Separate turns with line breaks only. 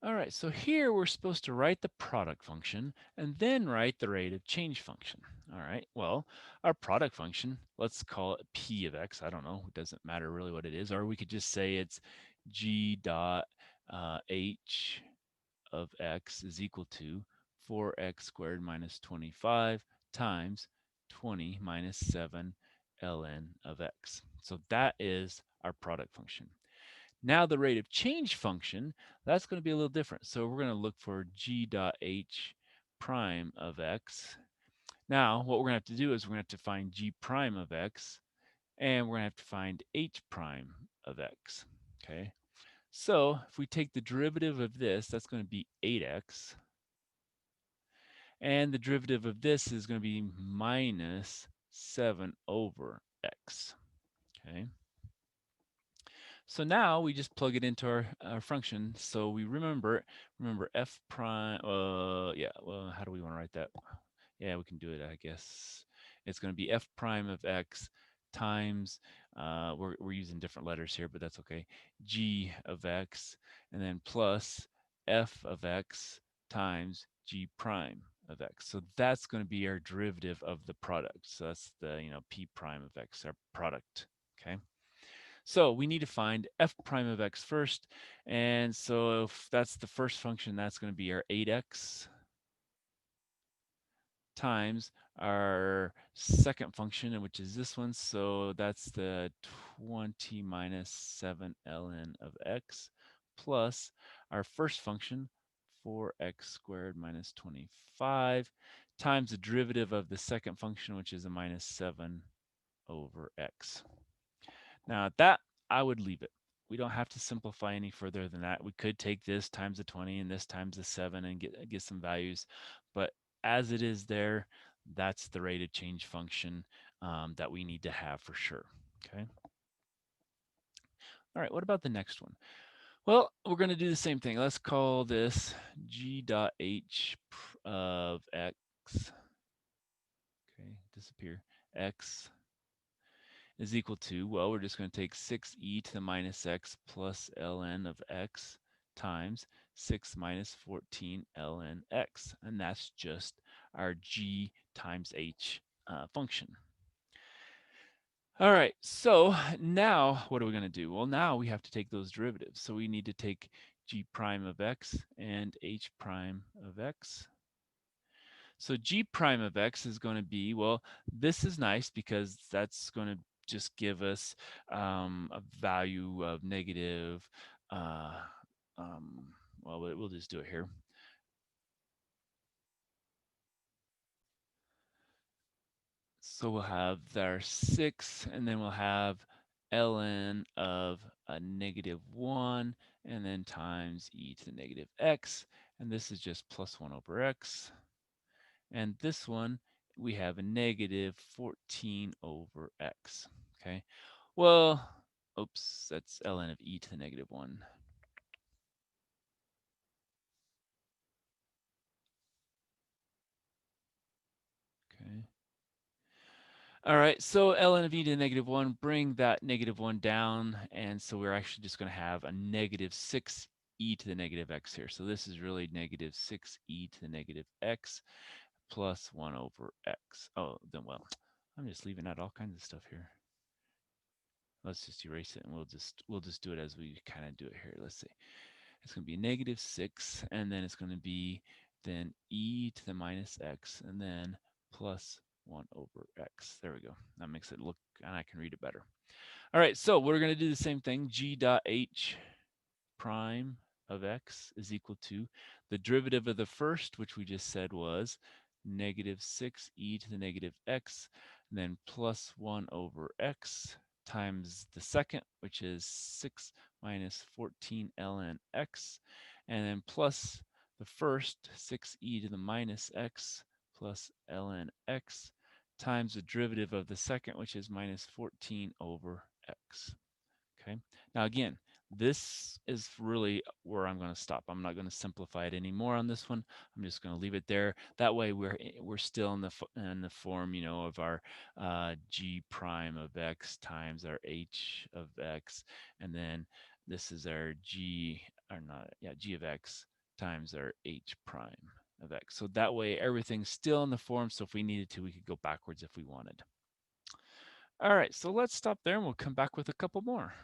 All right, so here we're supposed to write the product function and then write the rate of change function. All right, well, our product function, let's call it p of x. I don't know, it doesn't matter really what it is. Or we could just say it's g dot h of x is equal to 4x squared minus 25 times 20 minus 7 ln of x. So that is our product function. Now the rate of change function, that's going to be a little different. So we're going to look for g dot h prime of x. Now what we're going to have to do is we're going to have to find g prime of x, and we're going to have to find h prime of x. Okay. So if we take the derivative of this, that's going to be 8x. And the derivative of this is going to be minus 7 over x. Okay. So now we just plug it into our function. So we remember f prime, yeah, well, how do we want to write that? Yeah, we can do it, I guess. It's going to be f prime of x times, we're using different letters here, but that's okay, g of x, and then plus f of x times g prime of x. So that's going to be our derivative of the product. So that's the, p prime of x, our product, okay? So we need to find f prime of x first. And so if that's the first function, that's going to be our 8x times our second function, which is this one. So that's the 20 minus 7 ln of x plus our first function, 4x squared minus 25 times the derivative of the second function, which is a minus 7 over x. Now that, I would leave it. We don't have to simplify any further than that. We could take this times the 20 and this times the 7 and get some values. But as it is there, that's the rate of change function that we need to have for sure. Okay. All right, what about the next one? Well, we're going to do the same thing. Let's call this g dot h of x. Okay, disappear. X is equal to, well, we're just going to take 6e to the minus x plus ln of x times 6 minus 14 ln x. And that's just our g times h function. All right, so now what are we going to do? Well, now we have to take those derivatives. So we need to take g prime of x and h prime of x. So g prime of x is going to be, well, this is nice because that's going to just give us a value of negative, uh, um, well, we'll just do it here. So we'll have our 6, and then we'll have ln of a negative 1, and then times e to the negative x, and this is just plus 1 over x. And this one, we have a negative 14 over x, okay? Well, oops, that's ln of e to the negative 1. Okay. All right, so ln of e to the negative 1, bring that negative 1 down, and so we're actually just going to have a negative 6e to the negative x here. So this is really negative 6e to the negative x plus 1 over x. Oh, then, well, I'm just leaving out all kinds of stuff here. Let's just erase it, and we'll just do it as we kind of do it here. Let's see. It's going to be negative 6, and then it's going to be then e to the minus x, and then plus 1 over x. There we go. That makes it look, and I can read it better. All right, so we're going to do the same thing. G dot h prime of x is equal to the derivative of the first, which we just said was negative 6e to the negative x, and then plus 1 over x times the second, which is 6 minus 14 ln x, and then plus the first, 6e to the minus x plus ln x times the derivative of the second, which is minus 14 over x. Okay. Now again, this is really where I'm going to stop. I'm not going to simplify it anymore on this one. I'm just going to leave it there. That way we're still in the form, of our g prime of x times our h of x, and then this is our g, or not, yeah, g of x times our h prime of x. So that way everything's still in the form. So if we needed to, we could go backwards if we wanted. All right, so let's stop there and we'll come back with a couple more.